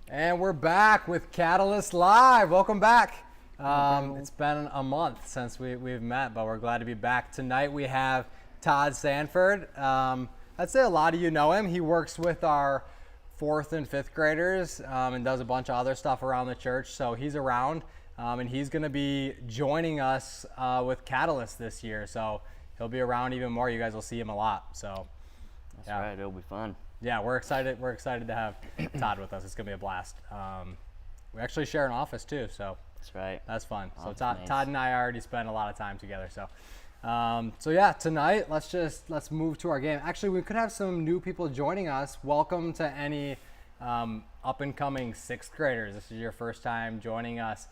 And we're back with Catalyst Live. Welcome back. It's been a month since we've met, but we're glad to be back. Tonight we have Todd Sanford. I'd say a lot of you know him. He works with our 4th and 5th graders and does a bunch of other stuff around the church. So he's around and he's going to be joining us with Catalyst this year. So he'll be around even more. You guys will see him a lot. So that's right. It'll be fun. Yeah, we're excited. We're excited to have Todd with us. It's gonna be a blast. We actually share an office too, so that's right. That's fun. So Nice. Todd and I already spent a lot of time together. So yeah, tonight let's move to our game. Actually, we could have some new people joining us. Welcome to any up and coming 6th graders. This is your first time joining us.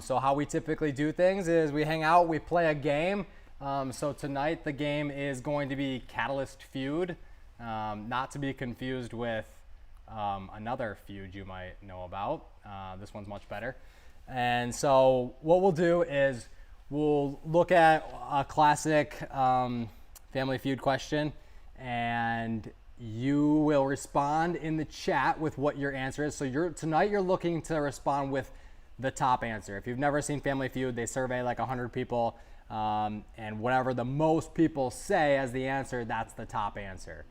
So how we typically do things is we hang out, we play a game. So tonight the game is going to be Catalyst Feud. Not to be confused with another feud you might know about. This one's much better. And so what we'll do is we'll look at a classic Family Feud question, and you will respond in the chat with what your answer is. So tonight you're looking to respond with the top answer. If you've never seen Family Feud, they survey like 100 people, and whatever the most people say as the answer, that's the top answer.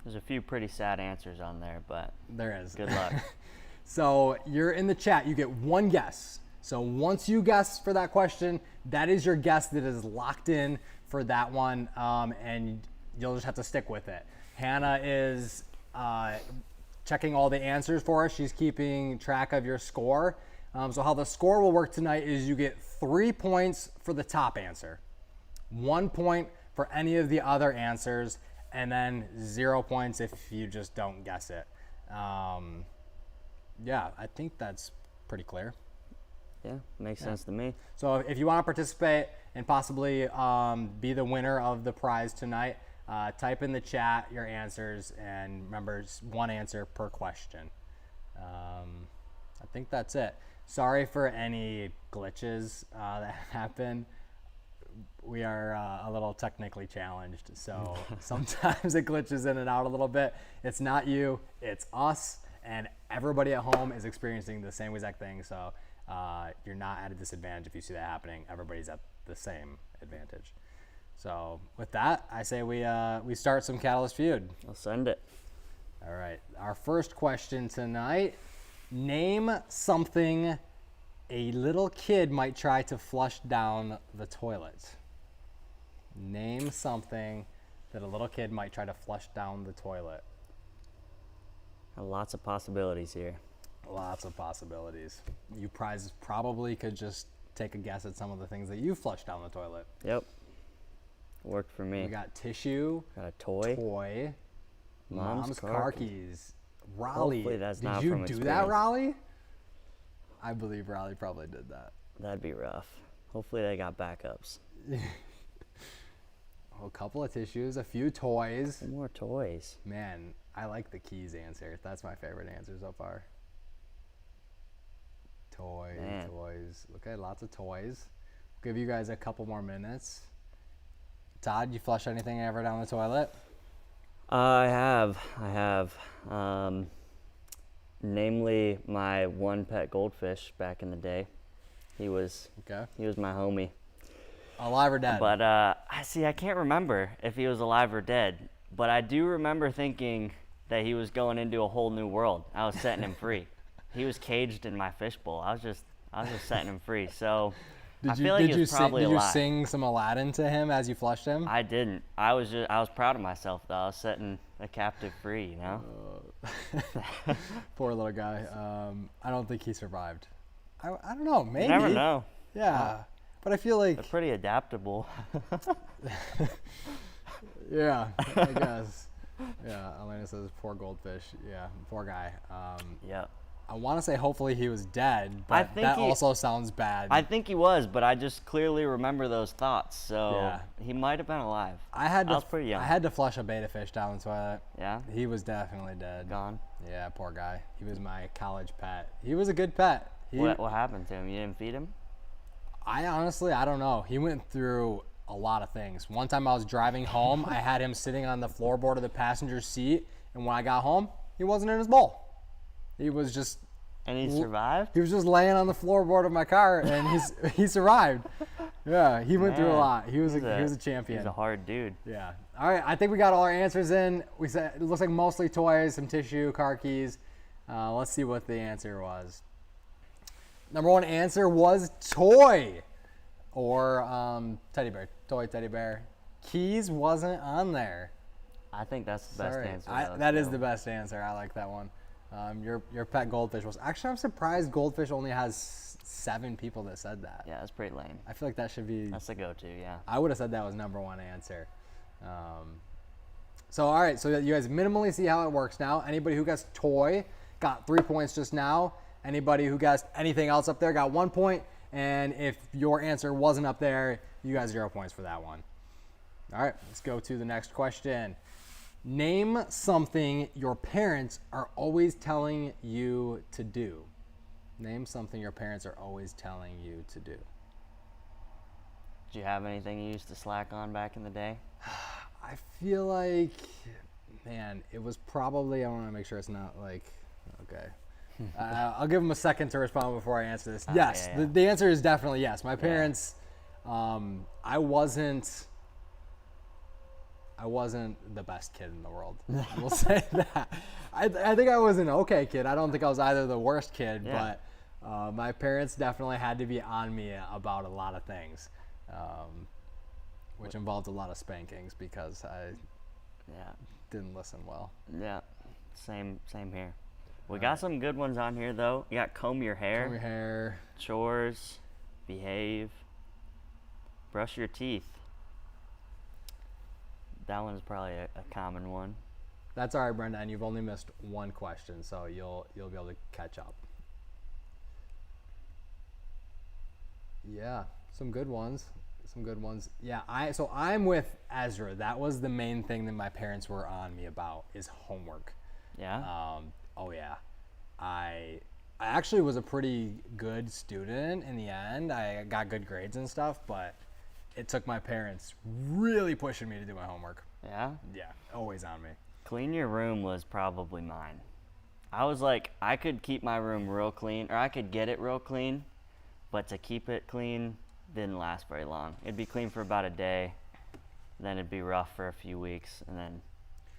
There's a few pretty sad answers on there, but there is. Good luck. So you're in the chat. You get one guess. So once you guess for that question, that is your guess that is locked in for that one, and you'll just have to stick with it. Hannah is checking all the answers for us. She's keeping track of your score. So how the score will work tonight is you get 3 points for the top answer, 1 point for any of the other answers, and then 0 points if you just don't guess it. Yeah, I think that's pretty clear. Yeah, makes sense to me. So if you want to participate and possibly be the winner of the prize tonight, type in the chat your answers, and remember, it's one answer per question. I think that's it. Sorry for any glitches that happen. We are a little technically challenged, so sometimes it glitches in and out a little bit. It's not you, it's us, and everybody at home is experiencing the same exact thing, so you're not at a disadvantage if you see that happening. Everybody's at the same advantage. So with that, I say we start some Catalyst Feud. I'll send it. All right, our first question tonight: name something a little kid might try to flush down the toilet. Name something that a little kid might try to flush down the toilet. Lots of possibilities here. Lots of possibilities. You probably could just take a guess at some of the things that you flush down the toilet. Yep. Worked for me. We got tissue. Got a toy. Mom's car keys. Raleigh, Hopefully that's did not you from do that, experience. Raleigh? I believe Raleigh probably did that. That'd be rough. Hopefully they got backups. A couple of tissues, a few toys. Some more toys. Man, I like the keys answer. That's my favorite answer so far. Man. Toys. Okay, lots of toys. Give you guys a couple more minutes. Todd, you flush anything ever down the toilet? I have. Namely, my one pet goldfish back in the day. He was my homie. Alive or dead? But I can't remember if he was alive or dead. But I do remember thinking that he was going into a whole new world. I was setting him free. He was caged in my fishbowl. I was just setting him free. So I feel like he was probably alive. Did you sing some Aladdin to him as you flushed him? I didn't. I was proud of myself though. I was setting a captive free, you know. Poor little guy. I don't think he survived. I don't know. Maybe. You never know. Yeah, but I feel like they're pretty adaptable. Yeah, I guess. Yeah, Elena says poor goldfish. Yeah, poor guy. Yeah. I want to say hopefully he was dead, but that also sounds bad. I think he was, but I just clearly remember those thoughts. So Yeah. he might have been alive. I was pretty young. I had to flush a beta fish down the toilet. Yeah? He was definitely dead. Gone? Yeah, poor guy. He was my college pet. He was a good pet. What happened to him? You didn't feed him? I don't know. He went through a lot of things. One time I was driving home, I had him sitting on the floorboard of the passenger seat, and when I got home, he wasn't in his bowl. He was just And he survived? he was just laying on the floorboard of my car, and he survived. Yeah, he went through a Man, lot. He was he's a champion. He's a hard dude. Yeah. All right. I think we got all our answers in. We said it looks like mostly toys, some tissue, car keys. Let's see what the answer was. Number one answer was toy, or teddy bear. Toy, teddy bear. Keys wasn't on there. I think that's the best Sorry. answer. That is the best answer. I like that one. Your pet goldfish was actually. I'm surprised goldfish only has 7 people that said that. Yeah, that's pretty lame. I feel like that should be. That's the go-to, yeah. I would have said that was number one answer. So all right, so you guys minimally see how it works now. Anybody who guessed toy got 3 points just now. Anybody who guessed anything else up there got 1 point. And if your answer wasn't up there, you got 0 points for that one. All right, let's go to the next question. Name something your parents are always telling you to do. Name something your parents are always telling you to do. Did you have anything you used to slack on back in the day? I feel like, man, it was probably, I want to make sure it's not like, okay. I'll give them a second to respond before I answer this. Yes, yeah. The answer is definitely yes. My parents, I wasn't the best kid in the world. We'll say that. I think I was an okay kid. I don't think I was either the worst kid, Yeah. but my parents definitely had to be on me about a lot of things, which involved a lot of spankings because I didn't listen well. Yeah, same here. We got some good ones on here, though. You got comb your hair. Comb your hair. Chores. Behave. Brush your teeth. That one's probably a common one. That's all right, Brenda, and you've only missed one question, so you'll be able to catch up. Yeah, some good ones. Yeah, I'm with Ezra. That was the main thing that my parents were on me about is homework. Yeah? Oh yeah. I actually was a pretty good student in the end. I got good grades and stuff, but it took my parents really pushing me to do my homework. Yeah? Yeah, always on me. Clean your room was probably mine. I was like, I could keep my room real clean, or I could get it real clean, but to keep it clean didn't last very long. It'd be clean for about a day, then it'd be rough for a few weeks, and then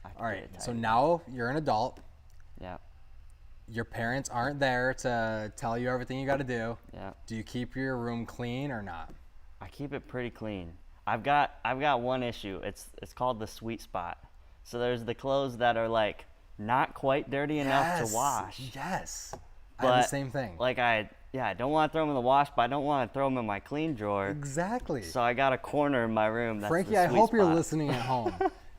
I could All get right, it so tidy. now you're an adult. Yeah, Your parents aren't there to tell you everything you got to do. yeah. Do you keep your room clean or not? I keep it pretty clean. I've got one issue. It's called the sweet spot. So there's the clothes that are like not quite dirty enough to wash. Yes. I have the But, same thing. Like I don't want to throw them in the wash, but I don't want to throw them in my clean drawer. Exactly. So I got a corner in my room that's Frankie, the I sweet hope you're spot. listening at home.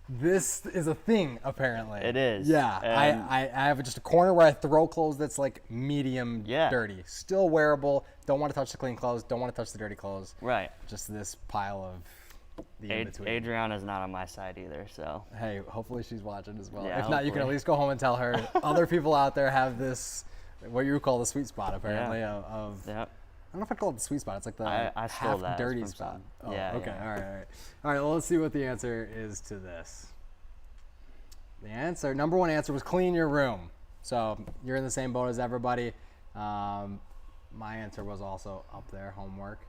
This is a thing, apparently. It is. Yeah. And- I have just a corner where I throw clothes that's like medium Yeah. dirty. Still wearable. Don't want to touch the clean clothes. Don't want to touch the dirty clothes. Right. Just this pile of the in-between. Adriana's not on my side either, so. Hey, hopefully she's watching as well. Yeah, if not, you can at hopefully. least go home and tell her. Other people out there have this, what you call the sweet spot, apparently. Yeah. Of Yep. I don't know if I'd call it the sweet spot. It's like the I stole half that dirty from spot. some- Oh, yeah, okay. yeah. All right. All right. Well, let's see what the answer is to this. The answer, number one answer was clean your room. So you're in the same boat as everybody. My answer was also up there, homework.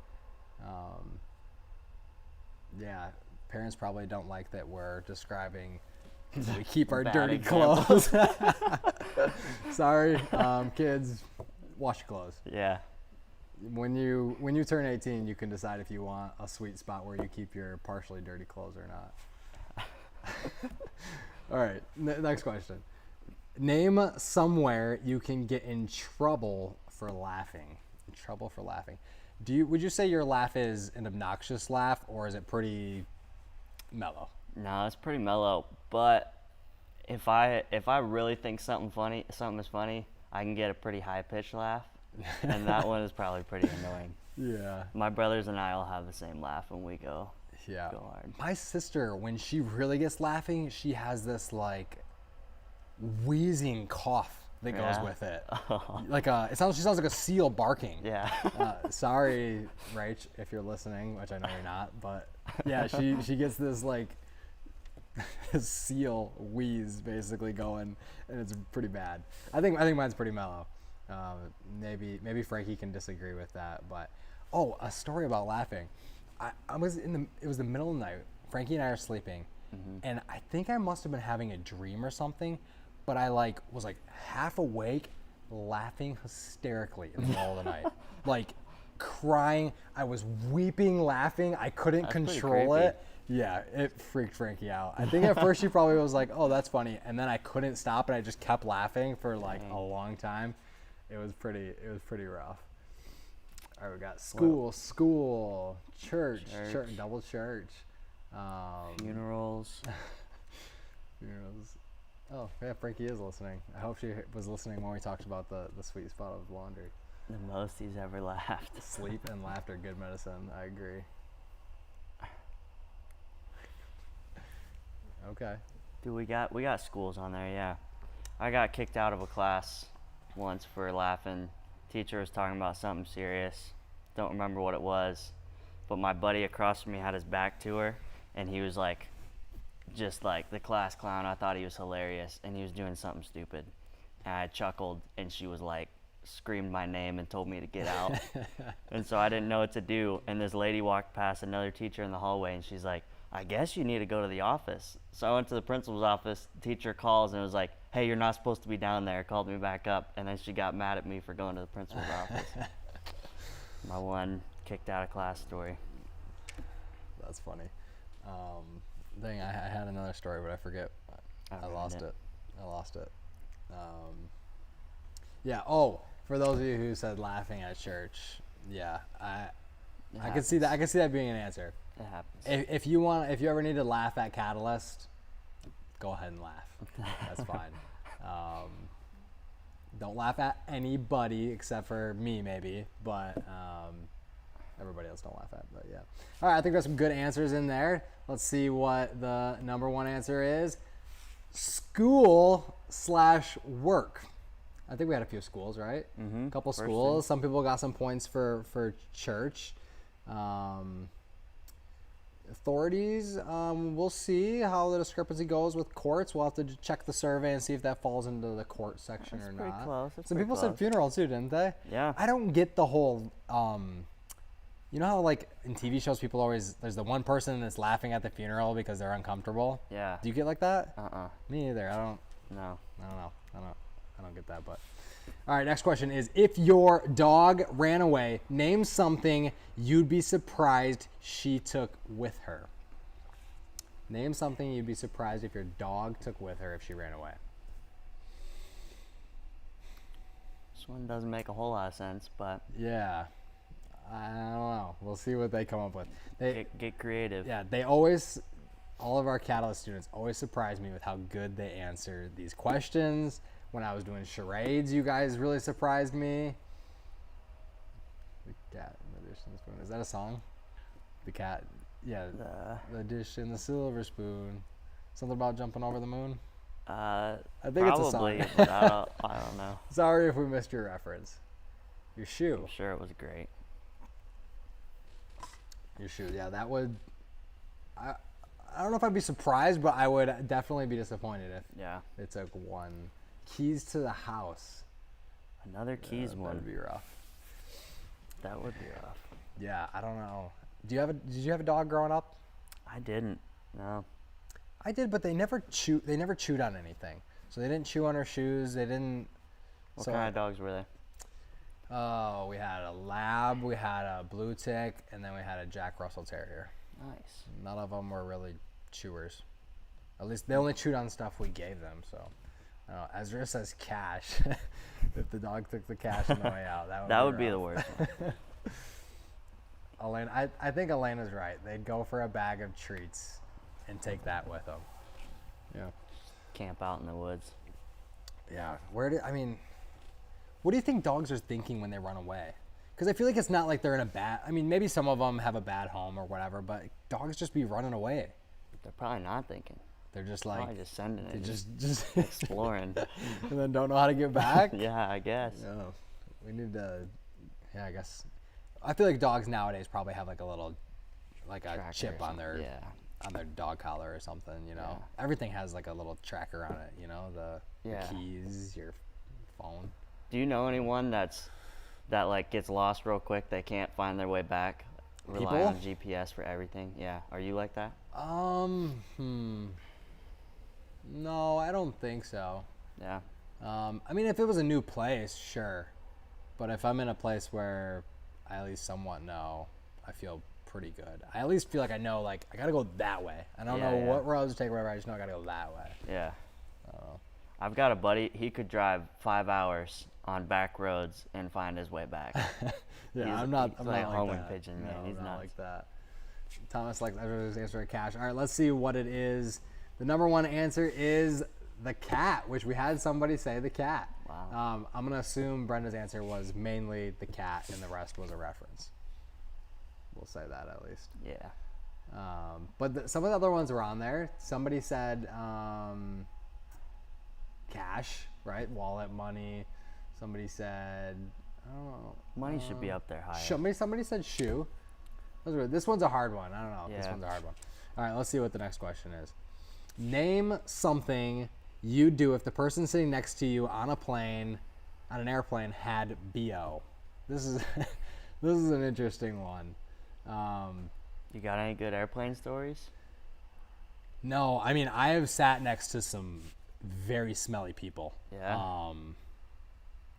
Yeah, parents probably don't like that we're describing that we keep our Bad dirty example. clothes. Sorry, kids, wash your clothes. Yeah. When you turn 18, you can decide if you want a sweet spot where you keep your partially dirty clothes or not. All right, next question. Name somewhere you can get in trouble for laughing. In trouble for laughing. Would you say your laugh is an obnoxious laugh or is it pretty mellow? No, it's pretty mellow. But if I really think something is funny, I can get a pretty high pitched laugh, and that one is probably pretty annoying. Yeah. My brothers and I all have the same laugh when we go Yeah. go hard. My sister, when she really gets laughing, she has this like wheezing cough that goes Yeah. with it. Like she sounds like a seal barking. Yeah. Sorry, Rach, if you're listening, which I know you're not, but yeah, she gets this like seal wheeze basically going, and it's pretty bad. I think mine's pretty mellow. Maybe Frankie can disagree with that, but a story about laughing. I was it was the middle of the night. Frankie and I are sleeping, and I think I must have been having a dream or something, but I was half awake, laughing hysterically in the middle of the night, like crying. I was weeping, laughing. I couldn't That's pretty control creepy. it. Yeah, it freaked Frankie out. I think at first she probably was like, "Oh, that's funny," and then I couldn't stop, and I just kept laughing for like a long time. It was pretty rough. All right, we got school, church, double church, Funerals. funerals. Oh, yeah, Frankie is listening. I hope she was listening when we talked about the sweet spot of laundry. The most he's ever laughed. Sleep and laughter, good medicine. I agree. Okay. Dude, we got schools on there, yeah. I got kicked out of a class once for laughing. Teacher was talking about something serious. Don't remember what it was. But my buddy across from me had his back to her, and he was like, just like the class clown. I thought he was hilarious, and he was doing something stupid. And I chuckled, and she was like, screamed my name and told me to get out. And so I didn't know what to do. And this lady walked past another teacher in the hallway, and she's like, I guess you need to go to the office. So I went to the principal's office. The teacher calls and was like, hey, you're not supposed to be down there. Called me back up, and then she got mad at me for going to the principal's office. My one kicked out of class story. That's funny. I had another story, but I forget. I lost it. Yeah. Oh, for those of you who said laughing at church, yeah, I could see that. I could see that being an answer. It happens. If you ever need to laugh at Catalyst, go ahead and laugh. That's fine. Don't laugh at anybody except for me, maybe, but everybody else don't laugh at. But yeah. All right, I think there's some good answers in there. Let's see what the number one answer is. School/work. I think we had a few schools, right? Mm-hmm. A couple First schools. Some people got some points for church. Authorities, we'll see how the discrepancy goes with courts. We'll have to check the survey and see if that falls into the court section That's or pretty not. close. That's Some pretty people close. said funeral too, didn't they? Yeah. I don't get the whole, you know how like in TV shows people always, there's the one person that's laughing at the funeral because they're uncomfortable? Yeah. Do you get like that? Uh-uh. Me either. I don't No. know. I don't get that, but. All right, next question is, if your dog ran away, name something you'd be surprised she took with her. Name something you'd be surprised if your dog took with her if she ran away. This one doesn't make a whole lot of sense, but Yeah. I don't know. We'll see what they come up with. get creative. Yeah, they always, all of our Catalyst students always surprise me with how good they answer these questions. When I was doing charades, you guys really surprised me. The cat in the dish and the spoon. Is that a song? The cat. Yeah. The dish and the silver spoon. Something about jumping over the moon. I think it's a song. Probably, but I don't know. Sorry if we missed your reference. Your shoe. I'm sure it was great. Your shoe. Yeah, that would. I don't know if I'd be surprised, but I would definitely be disappointed if Yeah. it took one. Keys to the house. Another keys That one. would be rough. That would be rough. Yeah, I don't know. Did you have a dog growing up? I didn't. No. I did, but they never chewed on anything. So they didn't chew on her shoes. They didn't. What kind of dogs were they? Oh, we had a lab, we had a blue tick, and then we had a Jack Russell Terrier. Nice. None of them were really chewers. At least they only chewed on stuff we gave them. So, I don't know. Ezra says cash. If the dog took the cash on the way out, That would be rough. the worst one. Elena, I think Elena's right. They'd go for a bag of treats and take that with them. Yeah. Camp out in the woods. Yeah. What do you think dogs are thinking when they run away? Because I feel like it's not like they're in a bad. I mean, maybe some of them have a bad home or whatever, but dogs just be running away. They're probably not thinking. They're just Probably like just sending they it. just Exploring. and then don't know how to get back. Yeah, I guess. Yeah. We need to. Yeah, I guess. I feel like dogs nowadays probably have like a little, like a Tracker chip or on their something. Yeah. on their dog collar or something, you know. Yeah. Everything has like a little tracker on it, you know, your Yeah. keys, your phone. Do you know anyone that like gets lost real quick? They can't find their way back. Rely People? on GPS for everything. Yeah. Are you like that? No, I don't think so. Yeah. I mean, if it was a new place, sure. But if I'm in a place where I at least somewhat know, I feel pretty good. I at least feel like I know, like, I gotta go that way. I don't know what roads to take, whatever. I just know I gotta go that way. Yeah. Oh. I've got a buddy. He could drive 5 hours on back roads and find his way back. Yeah, He's- I'm not he's I'm like not a like homing that. pigeon, man. No, He's I'm not nuts. like that. Thomas, like, I was answering cash. All right, let's see what it is. The number one answer is the cat, which we had somebody say the cat. Wow. I'm gonna assume Brenda's answer was mainly the cat, and the rest was a reference. We'll say that at least. Yeah. But some of the other ones were on there. Somebody said cash, right? Wallet, money. Somebody said, I don't know. Money should be up there higher. Somebody said shoe. This one's a hard one. I don't know. This Yeah. one's a hard one. All right, let's see what the next question is. Name something you'd do if the person sitting next to you on an airplane, had BO. This is this is an interesting one. You got any good airplane stories? No, I mean, I have sat next to some very smelly people. Yeah.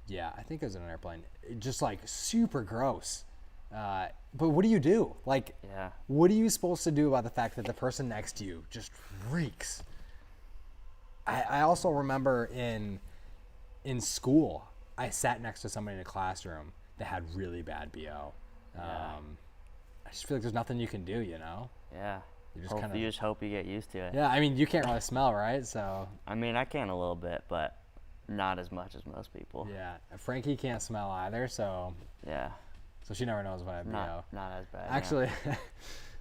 Yeah, I think it was in an airplane. Just like super gross. But what do you do? Like, Yeah. what are you supposed to do about the fact that the person next to you just reeks? I also remember in school, I sat next to somebody in a classroom that had really bad BO. I just feel like there's nothing you can do, you know? Yeah. You just kinda- You just hope you get used to it. Yeah, I mean, you can't really smell, right? So, I mean, I can a little bit, but not as much as most people. yeah. Frankie can't smell either, so Yeah. she never knows when I have BO. Not as bad. yeah. Actually,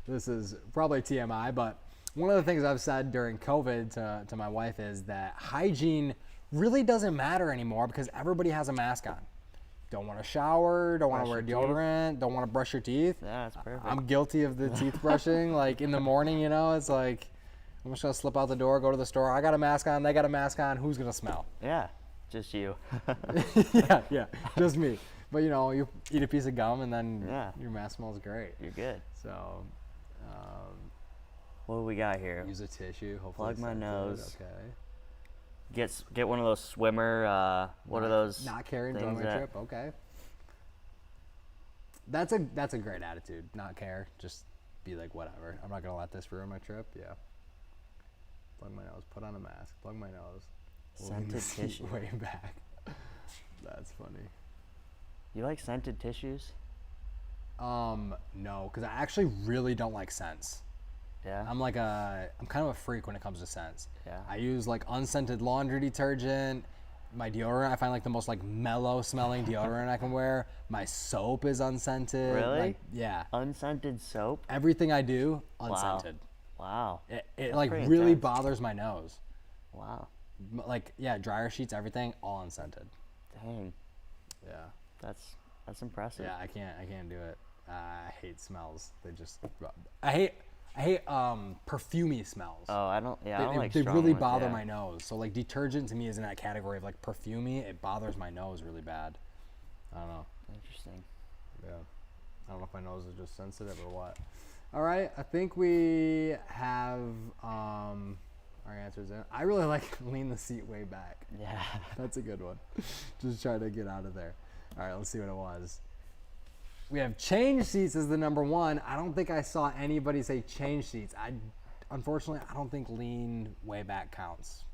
this is probably TMI, but one of the things I've said during COVID to my wife is that hygiene really doesn't matter anymore because everybody has a mask on. Don't want to shower, don't want to wear Brush your teeth. deodorant, don't want to brush your teeth. Yeah, that's perfect. I'm guilty of the teeth brushing. Like in the morning, you know, it's like I'm just gonna slip out the door, go to the store. I got a mask on, they got a mask on. Who's gonna smell? Yeah, just you. yeah, just me. But you know, you eat a piece of gum and then Yeah. your mask smells great. You're good. So. What do we got here? Use a tissue. Hopefully Plug it's my scented. nose. Okay. Get one of those swimmer. What are those? Not care, enjoy things my that- trip. Okay. That's a great attitude. Not care. Just be like whatever. I'm not gonna let this ruin my trip. Yeah. Plug my nose. Put on a mask. Plug my nose. Lean the Scented seat tissue. way back. That's funny. You like scented tissues? No, because I actually really don't like scents. Yeah. I'm kind of a freak when it comes to scents. Yeah. I use like unscented laundry detergent. My deodorant, I find like the most like mellow smelling deodorant I can wear. My soap is unscented. Really? Like, yeah. Unscented soap? Everything I do, unscented. Wow. It like pretty really intense. bothers my nose. Wow. Like, yeah, dryer sheets, everything, all unscented. Dang. Yeah. That's impressive. Yeah, I can't do it. I hate smells. I hate perfumey smells. Oh, I don't like They strong really ones, bother yeah. my nose. So like detergent to me is in that category of like perfumey. It bothers my nose really bad. I don't know. Interesting. Yeah. I don't know if my nose is just sensitive or what. All right. I think we have our answers in. I really like lean the seat way back. Yeah. That's a good one. Just try to get out of there. All right. Let's see what it was. We have change seats as the number one. I don't think I saw anybody say change seats. Unfortunately, I don't think lean way back counts.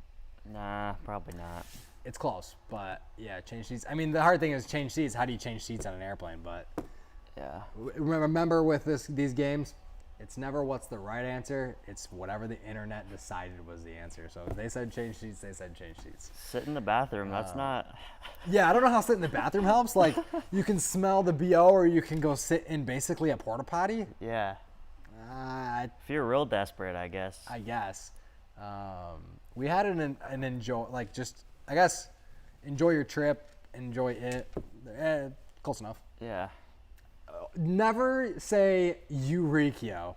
Nah, probably not. It's close, but yeah, change seats. I mean, the hard thing is change seats. How do you change seats on an airplane? But Yeah. remember with these games, it's never what's the right answer. It's whatever the internet decided was the answer. So if they said change seats, they said change seats. Sit in the bathroom. That's not. Yeah, I don't know how sitting in the bathroom helps. Like, you can smell the BO or you can go sit in basically a porta potty. Yeah. I If you're real desperate, I guess. guess. We had an enjoy, like, just, I guess, enjoy your trip, enjoy it. Close enough. Yeah. Never say Eureka.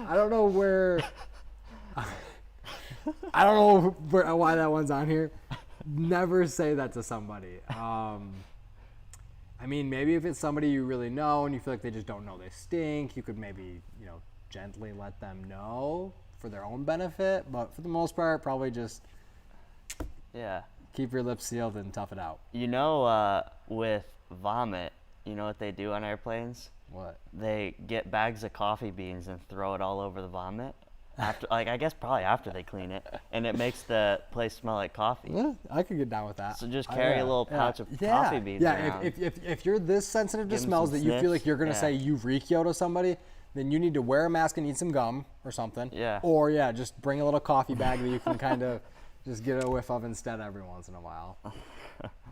I don't know where. I don't know why that one's on here. Never say that to somebody. I mean, maybe if it's somebody you really know and you feel like they just don't know they stink, you could maybe, gently let them know for their own benefit. But for the most part, probably just Yeah. keep your lips sealed and tough it out. With vomit, you know what they do on airplanes? What? They get bags of coffee beans and throw it all over the vomit. After, I guess probably after they clean it, and it makes the place smell like coffee. Yeah, I could get down with that. So just carry a little pouch of coffee beans around. If you're this sensitive to Give 'em smells some that you feel like sniffs. you're gonna Yeah. say you reek yo to somebody, then you need to wear a mask and eat some gum or something. Yeah. Or just bring a little coffee bag that you can kind of just get a whiff of instead every once in a while. I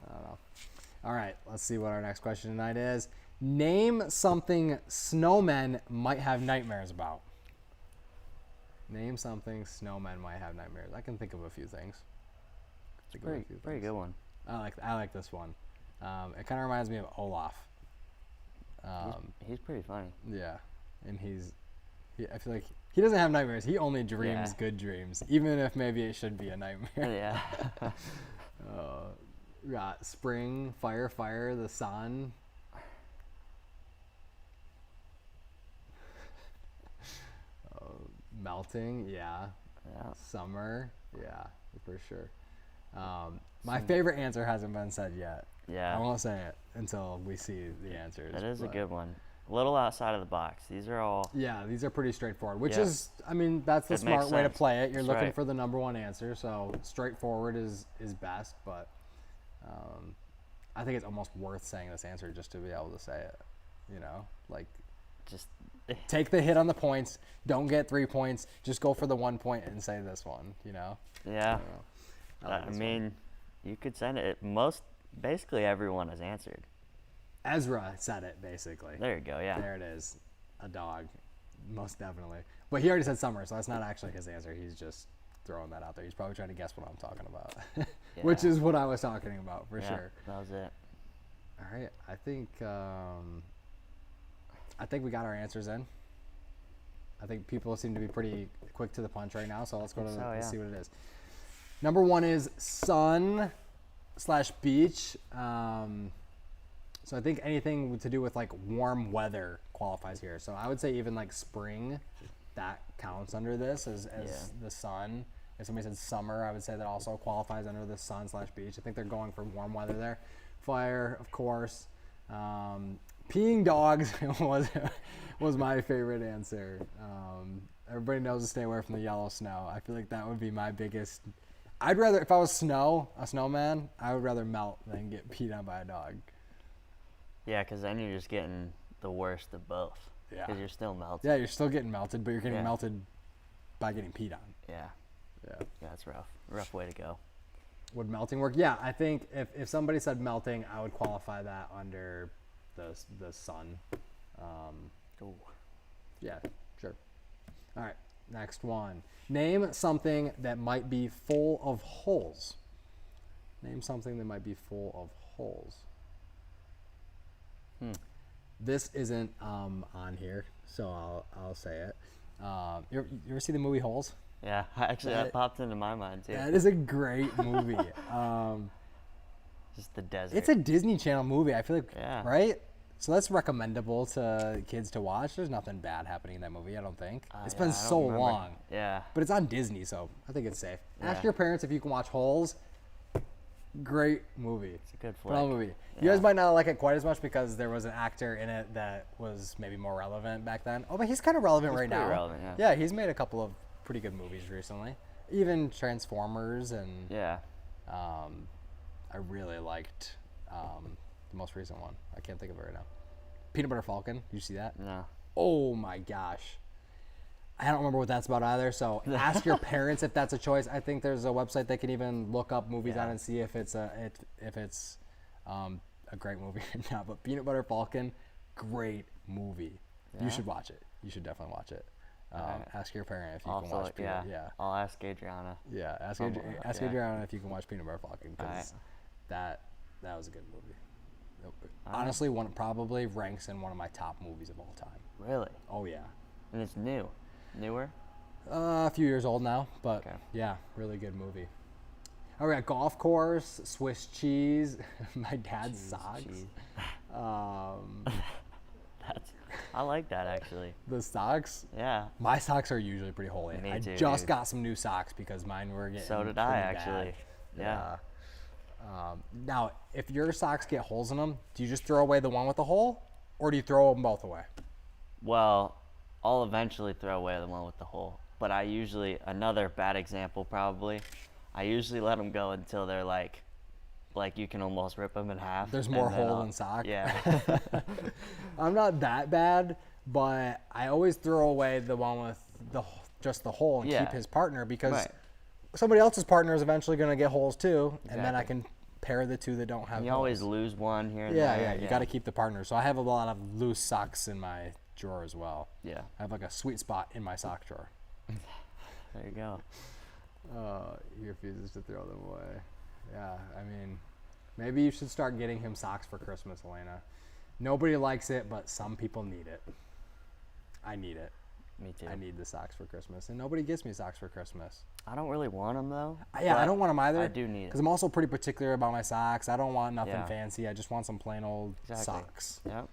don't know. All right, let's see what our next question tonight is. Name something snowmen might have nightmares about. Name something snowmen might have nightmares. I can think of a few things. Pretty good one. I like this one. It kind of reminds me of Olaf. He's pretty funny. Yeah, and I feel like he doesn't have nightmares. He only dreams Yeah. good dreams, even if maybe it should be a nightmare. Yeah. Got spring, fire, the sun. Melting, yeah. Yeah. Summer, yeah, for sure. My favorite answer hasn't been said yet. Yeah. I won't say it until we see the answers. That is a but- good one. A little outside of the box. These are all. Yeah, these are pretty straightforward, which Yeah. is, I mean, that's the It makes smart way to sense. play it. You're That's looking right. for the number one answer, so straightforward is best, but I think it's almost worth saying this answer just to be able to say it, like Just. take the hit on the points, don't get 3 points, just go for the 1 point and say this one, Yeah. I like I this one. mean, you could send it. Basically everyone has answered. Ezra said it, basically. There you go. Yeah. There it is. A dog. Most definitely. But he already said summer, so that's not actually his answer. He's just throwing that out there. He's probably trying to guess what I'm talking about. Which Yeah. is what I was talking about, for Yeah, sure. That was it. All right. I think we got our answers in. I think people seem to be pretty quick to the punch right now, so let's go to So, let's yeah. see what it is. Number one is sun/beach. So I think anything to do with like warm weather qualifies here. So I would say even like spring, that counts under this as Yeah. the sun. If somebody said summer, I would say that also qualifies under the sun/beach. I think they're going for warm weather there. Fire, of course. Peeing dogs was my favorite answer. Everybody knows to stay away from the yellow snow. I feel like that would be my biggest. I'd rather, if I was a snowman, I would rather melt than get peed on by a dog. Yeah, because then you're just getting the worst of both. Yeah. Because you're still melting. Yeah, you're still getting melted, but you're getting Yeah. melted by getting peed on. Yeah. Yeah. Yeah, it's rough. Rough way to go. Would melting work? Yeah, I think if somebody said melting, I would qualify that under the sun. Ooh. Yeah, sure. All right, next one. Name something that might be full of holes. Name something that might be full of holes. This isn't on here, so I'll say it. You ever see the movie Holes? Yeah, actually, That- that popped into my mind too. That is a great movie. Just the desert. It's a Disney Channel movie. I feel like, Yeah. right? So that's recommendable to kids to watch. There's nothing bad happening in that movie, I don't think. It's Yeah, been I don't so remember. long. Yeah. But it's on Disney, so I think it's safe. Ask Yeah. your parents if you can watch Holes. Great movie. It's a good Phenomenal flick. movie. You guys Yeah. might not like it quite as much because there was an actor in it that was maybe more relevant back then. Oh, but he's kind of relevant He's right pretty now. relevant, yeah. Yeah, he's made a couple of pretty good movies recently. Even Transformers and Yeah. I really liked the most recent one. I can't think of it right now. Peanut Butter Falcon. Did you see that? No. Oh my gosh. I don't remember what that's about either. So ask your parents if that's a choice. I think there's a website they can even look up movies on Yeah. and see if it's a great movie or not. But Peanut Butter Falcon, great movie. Yeah? You should watch it. You should definitely watch it. Alright. Ask your parent if you can Also, watch Peanut. yeah. I'll ask Adriana. Yeah. Ask Somewhere, ask yeah. Adriana if you can watch Peanut Butter Falcon because Alright. that was a good movie. Honestly, one probably ranks in one of my top movies of all time. Really? Oh yeah. And it's new. Newer? A few years old now, but Okay. yeah, really good movie. All right, golf course, Swiss cheese, my dad's socks. Cheese. Um, I like that actually. the socks. Yeah. My socks are usually pretty holy. Me I too, just dude. got some new socks because mine were getting. So did I pretty actually. bad. Yeah. Now, if your socks get holes in them, do you just throw away the one with the hole, or do you throw them both away? Well, I'll eventually throw away the one with the hole. But I usually, another bad example probably, I usually let them go until they're like you can almost rip them in half. There's and more then hole I'll- than sock. Yeah. I'm not that bad, but I always throw away the one with just the hole and Yeah. keep his partner because Right. somebody else's partner is eventually going to get holes too, and then I Exactly. can pair the two that don't have You holes. always lose one here and Yeah, there. yeah, you got to keep the partner. So I have a lot of loose socks in my drawer as well. Yeah. I have like a sweet spot in my sock drawer. There you go. He refuses to throw them away. Yeah, I mean, maybe you should start getting him socks for Christmas, Elena. Nobody likes it, but some people need it. I need it. Me too. I need the socks for Christmas, and nobody gets me socks for Christmas. I don't really want them though. Yeah, I but don't want them either. I do need Because it. I'm also pretty particular about my socks. I don't want nothing Yeah. fancy. I just want some plain old Exactly. socks. Yep.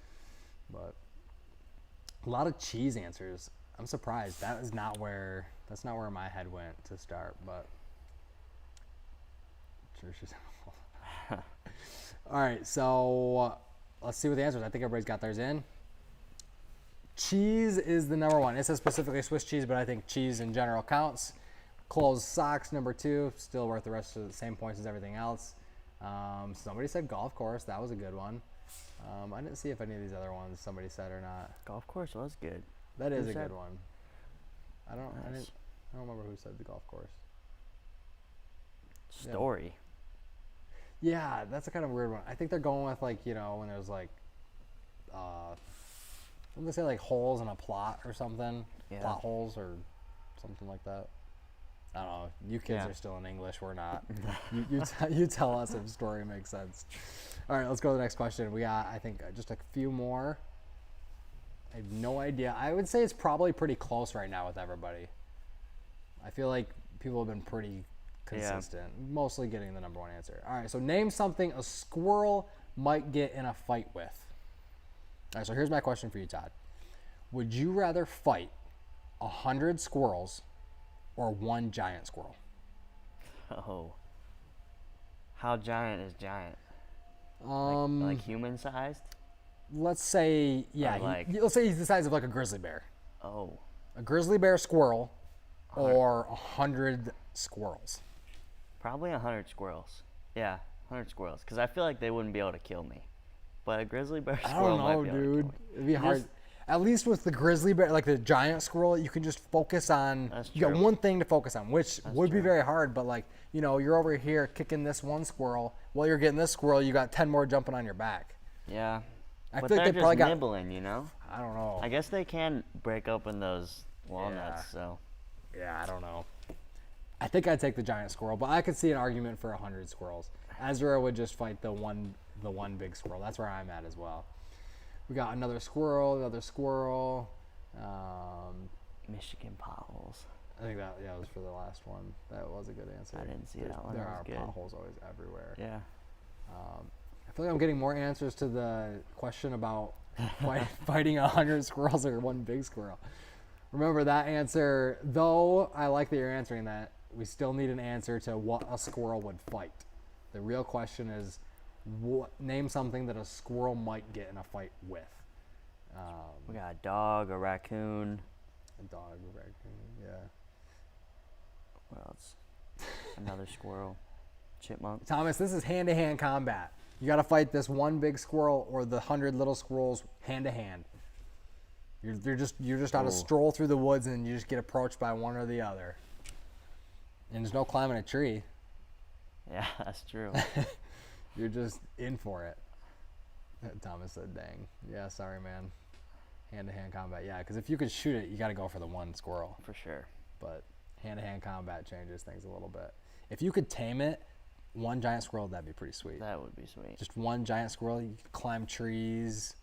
But a lot of cheese answers. I'm surprised. That's not where my head went to start. But churches. All right, so let's see what the answers. I think everybody's got theirs in. Cheese is the number one. It says specifically Swiss cheese, but I think cheese in general counts. Closed socks, number two, still worth the rest of the same points as everything else. Somebody said golf course. That was a good one. I didn't see if any of these other ones somebody said or not. Golf course was good. That is Who a said- good one. I don't Nice. remember who said the golf course. Story. Yeah, that's a kind of weird one. I think they're going with like, when there's like I'm gonna say like holes in a plot or something. Yeah. Plot holes or something like that. I don't know. You kids Yeah. are still in English. We're not. You tell us if story makes sense. All right, let's go to the next question. We got, I think, just a few more. I have no idea. I would say it's probably pretty close right now with everybody. I feel like people have been pretty consistent, mostly getting the number one answer. All right, so name something a squirrel might get in a fight with. All right, so here's my question for you, Todd. Would you rather fight 100 squirrels or one giant squirrel? Oh. How giant is giant? Um, Like human sized? let's say, yeah, like- let's say he's the size of like a grizzly bear. Oh. A grizzly bear squirrel or 100 squirrels. Probably 100 squirrels. Yeah, 100 squirrels. Because I feel like they wouldn't be able to kill me. But a grizzly bear I squirrel don't might know, be able to kill dude. me. It'd be hard. Just- At least with the grizzly bear, like the giant squirrel, you can just focus on. That's You got true. one thing to focus on, which would be true. very hard. But like, you're over here kicking this one squirrel while you're getting this squirrel. You got 10 more jumping on your back. Yeah. I But feel like they're they probably just got. nibbling, you know? I don't know. I guess they can break open those walnuts, Yeah. so. Yeah, I don't know. I think I'd take the giant squirrel, but I could see an argument for 100 squirrels. Ezra would just fight the one big squirrel. That's where I'm at as well. We got another squirrel. Michigan potholes. I think that was for the last one. That was a good answer. I didn't see that one. There That was are good. potholes always everywhere. Yeah. I feel like I'm getting more answers to the question about fighting 100 squirrels or one big squirrel. Remember that answer, though I like that you're answering that, we still need an answer to what a squirrel would fight. The real question is, name something that a squirrel might get in a fight with. We got a dog, a raccoon. A dog, a raccoon, yeah. What else? Another squirrel. Chipmunk. Thomas, this is hand-to-hand combat. You got to fight this one big squirrel or the 100 little squirrels hand-to-hand. You're just on a Ooh. stroll through the woods and you just get approached by one or the other. And there's no climbing a tree. Yeah, that's true. You're just in for it. Thomas said, dang. Yeah, sorry, man. Hand-to-hand combat. Yeah, because if you could shoot it, you got to go for the one squirrel. For sure. But hand-to-hand combat changes things a little bit. If you could tame it, one giant squirrel, that'd be pretty sweet. That would be sweet. Just one giant squirrel, you could climb trees.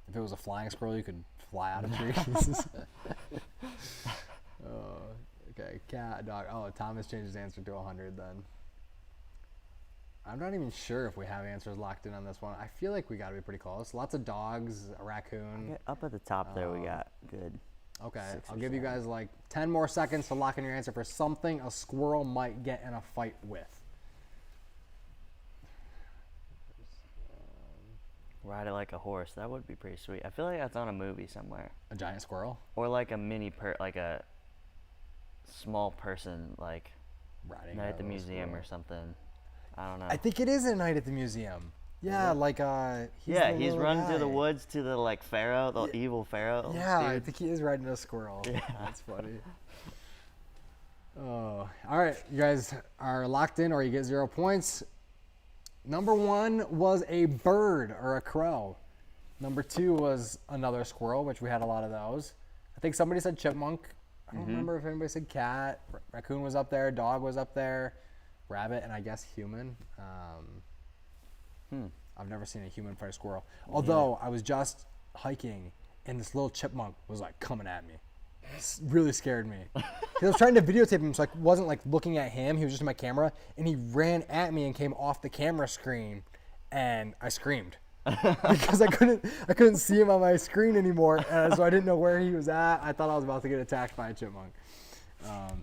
If it was a flying squirrel, you could fly out of trees. Okay, cat, dog. Oh, Thomas changed his answer to 100 then. I'm not even sure if we have answers locked in on this one. I feel like we got to be pretty close. Lots of dogs, a raccoon. Okay, up at the top there, we got good. Okay, 6 I'll or give you 7. guys like 10 more seconds to lock in your answer for something a squirrel might get in a fight with. Ride it like a horse. That would be pretty sweet. I feel like that's on a movie somewhere. A giant squirrel? Or like a like a small person, like Riding Night at the a Museum squirrel. or something. I don't know. I think it is a Night at the Museum. Yeah, like he's the running little through the guy. woods to the like pharaoh, the evil pharaoh. Yeah, I dude. think he is riding a squirrel. Yeah. That's funny. Oh, all right. You guys are locked in, or you get 0 points. Number 1 was a bird or a crow. Number 2 was another squirrel, which we had a lot of those. I think somebody said chipmunk. I don't remember if anybody said cat. Raccoon was up there. Dog was up there. Rabbit, and I guess human. I've never seen a human fight a squirrel. Although I was just hiking, and this little chipmunk was like coming at me. Really scared me. 'Cause I was trying to videotape him, so I wasn't like looking at him. He was just in my camera, and he ran at me and came off the camera screen, and I screamed because I couldn't see him on my screen anymore, so I didn't know where he was at. I thought I was about to get attacked by a chipmunk.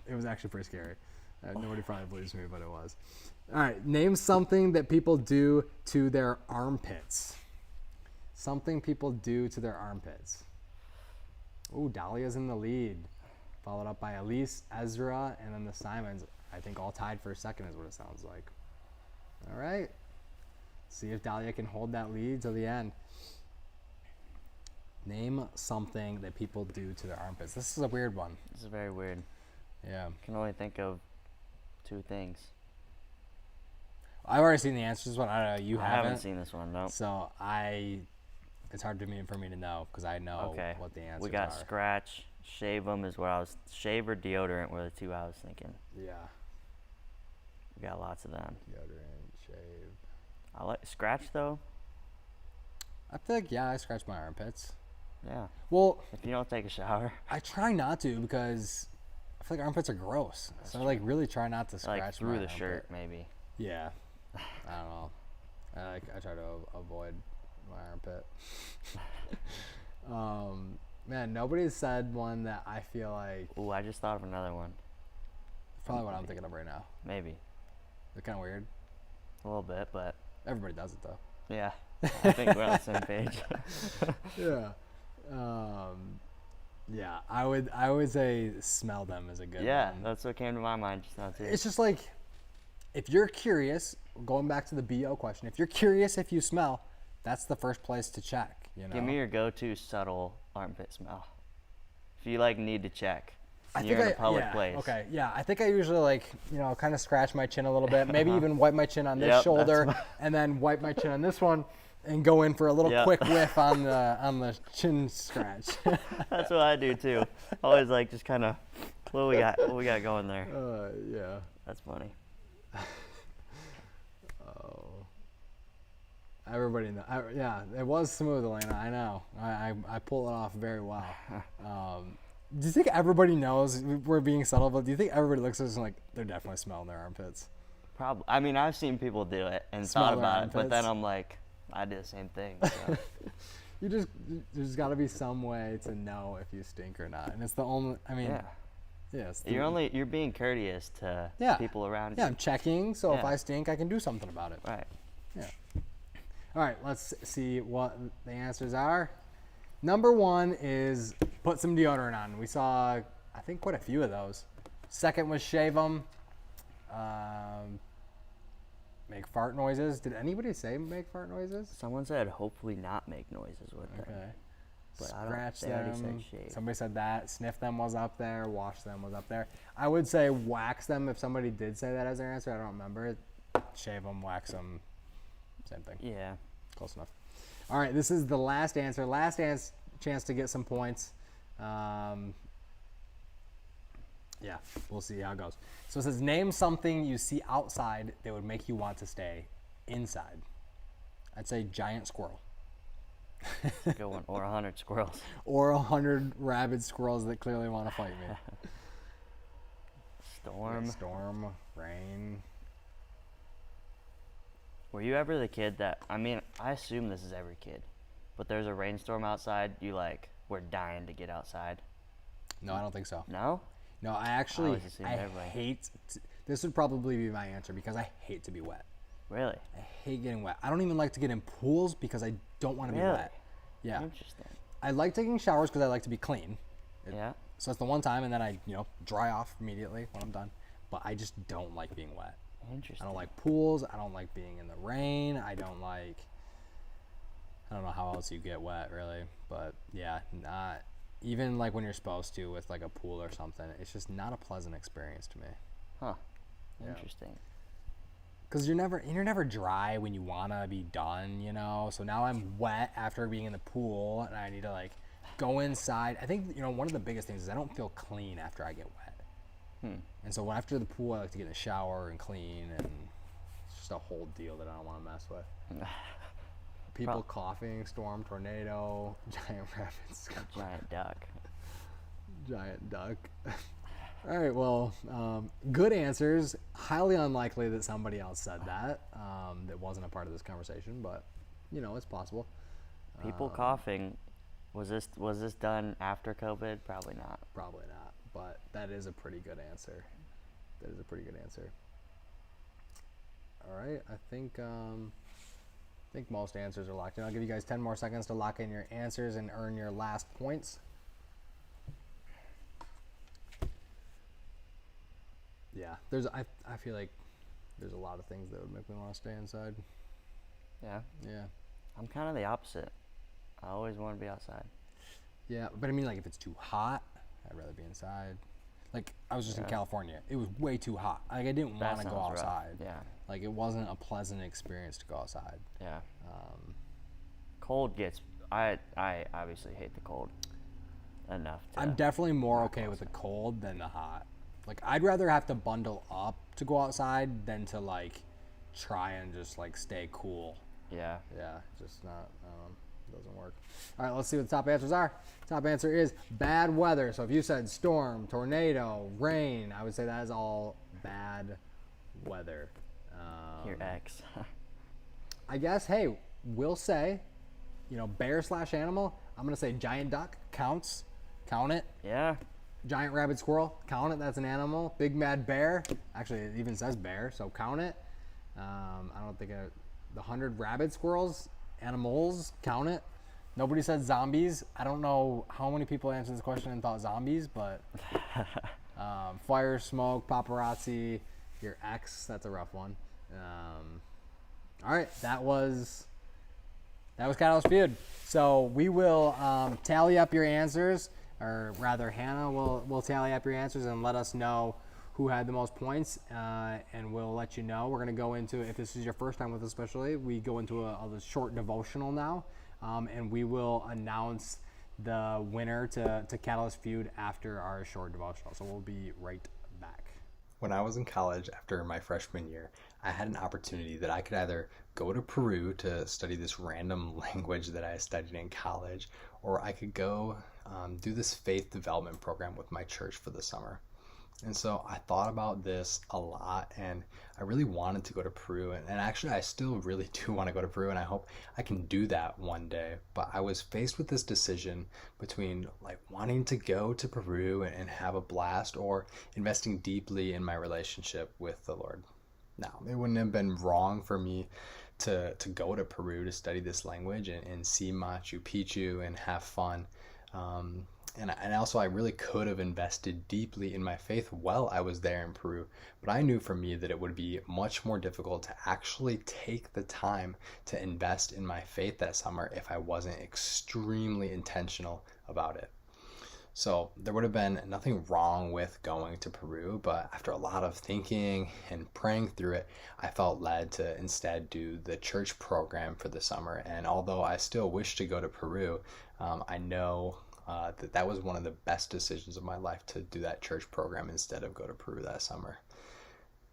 It was actually pretty scary. Nobody probably believes me, but it was. All right, name something that people do to their armpits. Something people do to their armpits. Ooh, Dahlia's in the lead, followed up by Elise, Ezra, and then the Simons. I think all tied for second is what it sounds like. All right. See if Dahlia can hold that lead till the end. Name something that people do to their armpits. This is a weird one. This is very weird. Yeah. Can only think of 2 things. I've already seen the answers, but I don't know. You I haven't. haven't seen this one. Nope. So it's hard for me to know because I know Okay. what the answers We got are. scratch, shave them is what shave or deodorant were the 2 I was thinking. Yeah. We got lots of them. Deodorant, shave. I like scratch though. I feel like, yeah, I scratch my armpits. Yeah. Well, If you don't take a shower, I try not to because I feel like armpits are gross. So I like really try not to scratch like through my the armpit. shirt maybe. Yeah. I don't know. I try to avoid my armpit. Man, nobody's said one that I feel like Ooh, I just thought of another one. probably what I'm thinking of right now. Maybe. It's kind of weird. A little bit, but Everybody does it though. yeah. I think we're on the same page. Yeah. Yeah, I would say smell them is a good Yeah, one. that's what came to my mind just now too. It's just like, if you're curious, going back to the BO question, if you're curious if you smell, that's the first place to check, you know? Give me your go-to subtle armpit smell. If you like need to check, I and you're in a public yeah, place. Okay, yeah, I think I usually like, kind of scratch my chin a little bit, maybe even wipe my chin on this Yep, that's shoulder, and then wipe my chin on this one, and go in for a little Yep. quick whiff on the chin scratch. That's what I do too. Always like just kind of, what we got going there. Yeah. That's funny. Oh. Everybody know. Yeah, it was smooth, Elena. I know. I pull it off very well. Do you think everybody knows we're being subtle? But do you think everybody looks at us and like they're definitely smelling their armpits? Probably. I mean, I've seen people do it and Smell thought their about it, but then armpits. I'm like, I do the same thing. So. There's got to be some way to know if you stink or not, and it's the only. I mean, Yeah. yes. You're being courteous to Yeah. people around Yeah, you. I'm checking. So if Yeah. I stink, I can do something about it. Right. Yeah. All right, let's see what the answers are. Number 1 is put some deodorant on. We saw, I think, quite a few of those. Second was shave them. Make fart noises. Did anybody say make fart noises? Someone said hopefully not make noises with them. Okay. But I don't- Scratch they already them. said shave. Somebody said that. Sniff them was up there. Wash them was up there. I would say wax them if somebody did say that as their answer. I don't remember. Shave them, wax them. Same thing. Yeah. Close enough. All right, this is the last answer. Chance to get some points. Yeah, we'll see how it goes. So it says, name something you see outside that would make you want to stay inside. I'd say giant squirrel. That's a good one. Or 100 squirrels. Or 100 rabid squirrels that clearly want to fight me. Storm. Yeah, storm, rain. Were you ever the kid that, I mean, I assume this is every kid, but there's a rainstorm outside, you like, were dying to get outside? No, I don't think so. No? No, I actually, always assumed everybody. This would probably be my answer because I hate to be wet. Really? I hate getting wet. I don't even like to get in pools because I don't want to be Really? wet. Yeah. Interesting. I like taking showers because I like to be clean. Yeah. So that's the one time, and then I, dry off immediately when I'm done. But I just don't like being wet. Interesting. I don't like pools. I don't like being in the rain. I don't know how else you get wet, really. But yeah, not even like when you're supposed to with like a pool or something. It's just not a pleasant experience to me. Huh. Yeah. Interesting. Because you're never dry when you want to be done, So now I'm wet after being in the pool, and I need to like go inside. I think one of the biggest things is I don't feel clean after I get wet. And so after the pool, I like to get in the shower and clean, and it's just a whole deal that I don't want to mess with. People coughing, storm, tornado, giant rapids, Giant duck. giant duck. All right, well, good answers. Highly unlikely that somebody else said that. That wasn't a part of this conversation, but it's possible. People coughing. Was this done after COVID? Probably not. Probably not, but that is a pretty good answer. All right, I think most answers are locked in. I'll give you guys 10 more seconds to lock in your answers and earn your last points. Yeah, I feel like there's a lot of things that would make me want to stay inside. Yeah. Yeah. I'm kind of the opposite. I always want to be outside. Yeah, but I mean, like, if it's too hot, I'd rather be inside. Like, I was just in California. It was way too hot. Like, I didn't want to go sounds rough. outside. Yeah. Like, it wasn't a pleasant experience to go outside. Yeah. Cold gets. I obviously hate the cold enough. I'm definitely more okay with the cold than the hot. Like, I'd rather have to bundle up to go outside than to like try and just like stay cool. Yeah. Yeah, just not. Doesn't work. All right, let's see what the top answers are. Top answer is bad weather. So if you said storm, tornado, rain, I would say that is all bad weather. Your ex. I guess, hey, we'll say, bear/animal. I'm going to say giant duck counts. Count it. Yeah. Giant rabbit squirrel, count it. That's an animal. Big mad bear. Actually, it even says bear, so count it. I don't think the 100 rabid squirrels, animals, count it. Nobody said zombies. I don't know how many people answered this question and thought zombies, but fire, smoke, paparazzi, your ex. That's a rough one. All right, that was Catalyst Feud. So we will tally up your answers, or rather, Hannah will tally up your answers and let us know who had the most points, and we'll let you know. We're going to go into, if this is your first time with us especially, we go into a short devotional now, and we will announce the winner to Catalyst Feud after our short devotional. So we'll be right back. When I was in college after my freshman year, I had an opportunity that I could either go to Peru to study this random language that I studied in college, or I could go do this faith development program with my church for the summer. And so I thought about this a lot, and I really wanted to go to Peru. And actually, I still really do want to go to Peru, and I hope I can do that one day. But I was faced with this decision between like wanting to go to Peru and have a blast, or investing deeply in my relationship with the Lord. Now, it wouldn't have been wrong for me to go to Peru to study this language and see Machu Picchu and have fun. And also I really could have invested deeply in my faith while I was there in Peru. But I knew for me that it would be much more difficult to actually take the time to invest in my faith that summer if I wasn't extremely intentional about it. So there would have been nothing wrong with going to Peru, but after a lot of thinking and praying through it, I felt led to instead do the church program for the summer. And although I still wish to go to Peru, I know that was one of the best decisions of my life to do that church program instead of go to Peru that summer.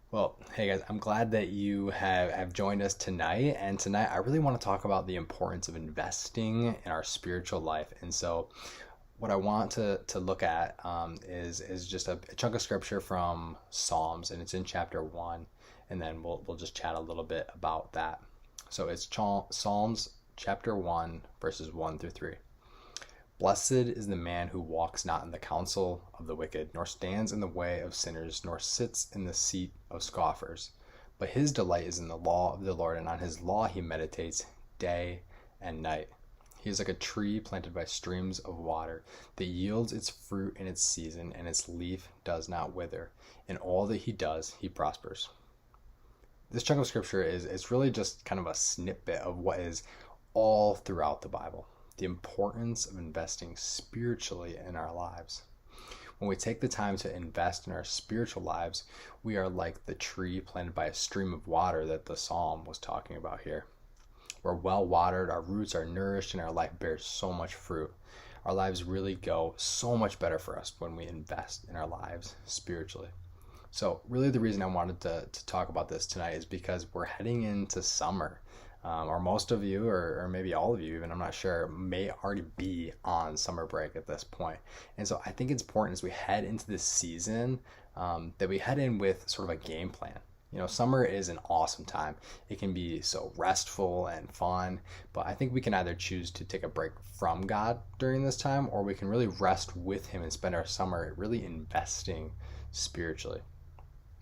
Well, hey guys, I'm glad that you have joined us tonight. And tonight, I really want to talk about the importance of investing in our spiritual life. And so, what I want to look at is just a chunk of scripture from Psalms, and it's in chapter 1. And then we'll just chat a little bit about that. So it's Psalms chapter 1, verses 1 through 3. Blessed is the man who walks not in the counsel of the wicked, nor stands in the way of sinners, nor sits in the seat of scoffers. But his delight is in the law of the Lord, and on his law he meditates day and night. He is like a tree planted by streams of water that yields its fruit in its season, and its leaf does not wither. In all that he does, he prospers. This chunk of scripture is really just kind of a snippet of what is all throughout the Bible. The importance of investing spiritually in our lives. When we take the time to invest in our spiritual lives, we are like the tree planted by a stream of water that the psalm was talking about here. We're well watered, our roots are nourished, and our life bears so much fruit. Our lives really go so much better for us when we invest in our lives spiritually. So really the reason I wanted to talk about this tonight is because we're heading into summer. Or most of you, or maybe all of you even, I'm not sure, may already be on summer break at this point. And so I think it's important as we head into this season that we head in with sort of a game plan. You know, summer is an awesome time. It can be so restful and fun, but I think we can either choose to take a break from God during this time, or we can really rest with Him and spend our summer really investing spiritually.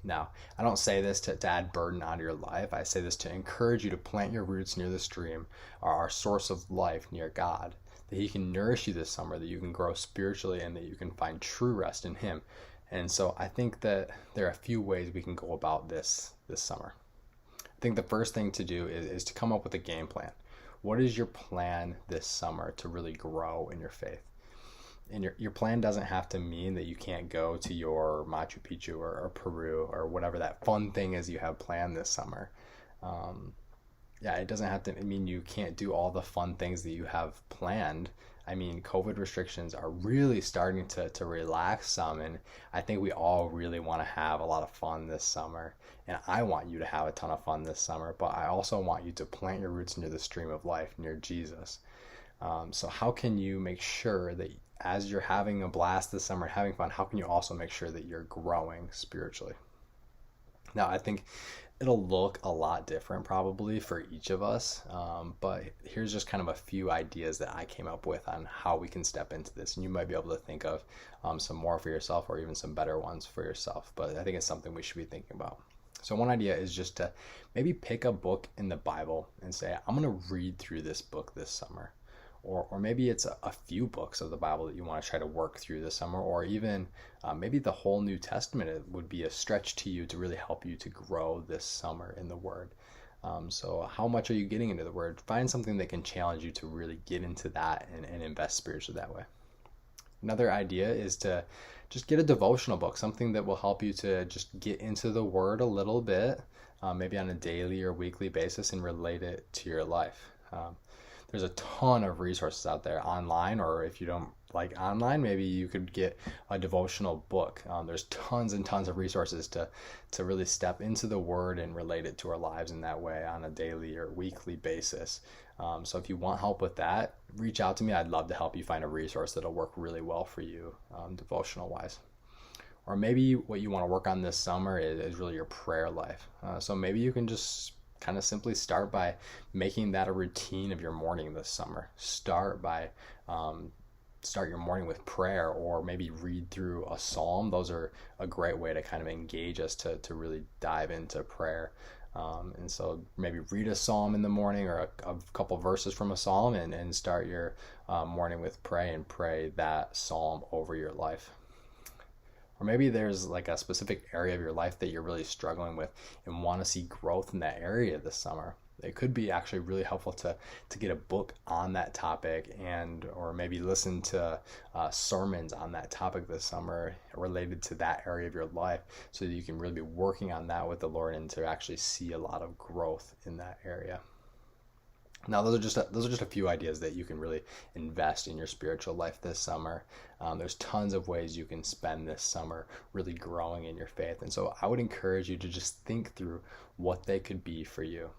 Now, I don't say this to add burden onto your life. I say this to encourage you to plant your roots near the stream, or our source of life near God, that He can nourish you this summer, that you can grow spiritually, and that you can find true rest in Him. And so I think that there are a few ways we can go about this summer. I think the first thing to do is to come up with a game plan. What is your plan this summer to really grow in your faith? And your plan doesn't have to mean that you can't go to your Machu Picchu or Peru or whatever that fun thing is you have planned this summer. It doesn't have to mean you can't do all the fun things that you have planned. I mean, COVID restrictions are really starting to relax some, and I think we all really want to have a lot of fun this summer. And I want you to have a ton of fun this summer, but I also want you to plant your roots near the stream of life, near Jesus. So how can you make sure that as you're having a blast this summer, having fun, how can you also make sure that you're growing spiritually? Now, I think it'll look a lot different probably for each of us, but here's just kind of a few ideas that I came up with on how we can step into this, and you might be able to think of some more for yourself or even some better ones for yourself, but I think it's something we should be thinking about. So one idea is just to maybe pick a book in the Bible and say, I'm going to read through this book this summer. Or maybe it's a few books of the Bible that you want to try to work through this summer, or even maybe the whole New Testament. It would be a stretch to you to really help you to grow this summer in the Word. So how much are you getting into the Word? Find something that can challenge you to really get into that and invest spiritually that way. Another idea is to just get a devotional book, something that will help you to just get into the Word a little bit, maybe on a daily or weekly basis, and relate it to your life. There's a ton of resources out there online, or if you don't like online, maybe you could get a devotional book. There's tons and tons of resources to really step into the Word and relate it to our lives in that way on a daily or weekly basis. So if you want help with that, reach out to me. I'd love to help you find a resource that'll work really well for you devotional wise. Or maybe what you want to work on this summer is really your prayer life. So maybe you can just kind of simply start by making that a routine of your morning this summer. Start your morning with prayer, or maybe read through a psalm. Those are a great way to kind of engage us to really dive into prayer. And so maybe read a psalm in the morning, or a couple verses from a psalm, and start your morning with pray that psalm over your life. Or maybe there's like a specific area of your life that you're really struggling with and want to see growth in that area this summer. It could be actually really helpful to get a book on that topic, or maybe listen to sermons on that topic this summer related to that area of your life, so that you can really be working on that with the Lord and to actually see a lot of growth in that area. Now, those are just a few ideas that you can really invest in your spiritual life this summer. There's tons of ways you can spend this summer really growing in your faith, and so I would encourage you to just think through what they could be for you.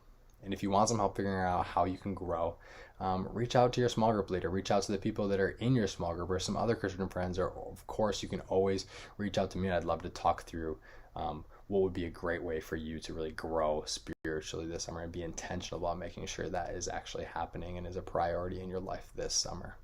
And if you want some help figuring out how you can grow, reach out to your small group leader. Reach out to the people that are in your small group or some other Christian friends. Or, of course, you can always reach out to me. I'd love to talk through what would be a great way for you to really grow spiritually this summer and be intentional about making sure that is actually happening and is a priority in your life this summer.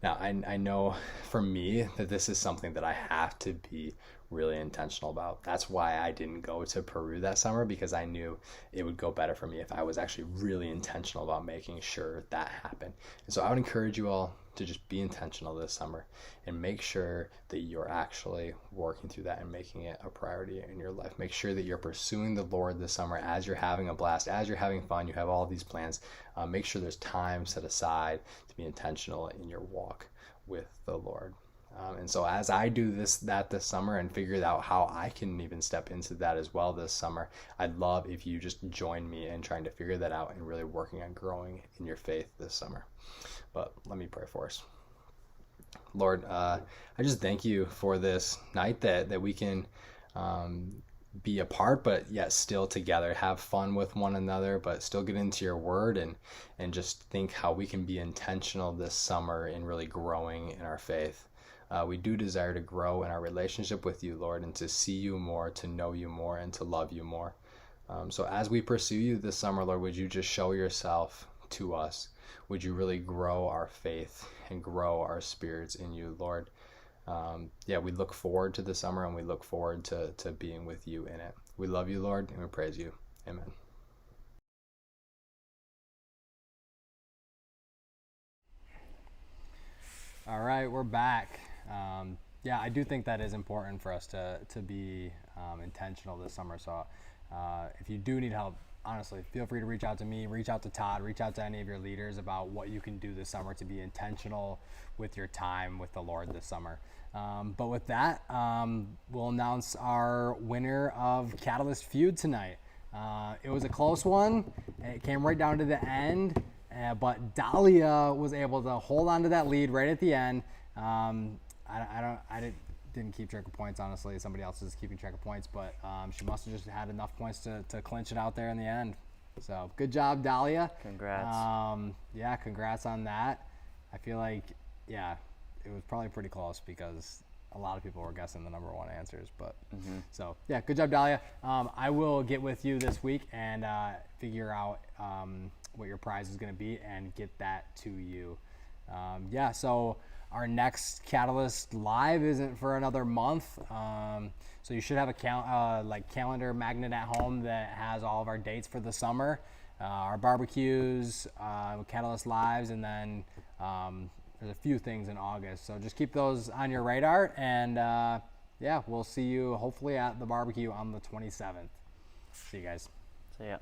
Now, I know for me that this is something that I have to be really intentional about. That's why I didn't go to Peru that summer, because I knew it would go better for me if I was actually really intentional about making sure that happened. And so I would encourage you all to just be intentional this summer and make sure that you're actually working through that and making it a priority in your life. Make sure that you're pursuing the Lord this summer as you're having a blast, as you're having fun, you have all these plans. Make sure there's time set aside to be intentional in your walk with the Lord. And so as I do this summer and figured out how I can even step into that as well this summer, I'd love if you just join me in trying to figure that out and really working on growing in your faith this summer. But let me pray for us. Lord, I just thank you for this night that we can be apart, but yet still together, have fun with one another, but still get into your word and just think how we can be intentional this summer in really growing in our faith. We do desire to grow in our relationship with you, Lord, and to see you more, to know you more, and to love you more. So as we pursue you this summer, Lord, would you just show yourself to us? Would you really grow our faith and grow our spirits in you, Lord? We look forward to the summer, and we look forward to being with you in it. We love you, Lord, and we praise you. Amen. All right, we're back. I do think that is important for us to be intentional this summer. So if you do need help, honestly, feel free to reach out to me, reach out to Todd, reach out to any of your leaders about what you can do this summer to be intentional with your time with the Lord this summer. But with that, we'll announce our winner of Catalyst Feud tonight. It was a close one. It came right down to the end. But Dahlia was able to hold on to that lead right at the end. I didn't keep track of points, honestly. Somebody else is keeping track of points, but she must have just had enough points to clinch it out there in the end. So good job, Dahlia. Congrats. Congrats on that. I feel like, it was probably pretty close because a lot of people were guessing the number one answers. But So good job, Dahlia. I will get with you this week and figure out what your prize is going to be and get that to you. So our next Catalyst Live isn't for another month. So you should have a calendar magnet at home that has all of our dates for the summer, our barbecues, Catalyst Lives, and then there's a few things in August. So just keep those on your radar, and we'll see you hopefully at the barbecue on the 27th. See you guys. See ya.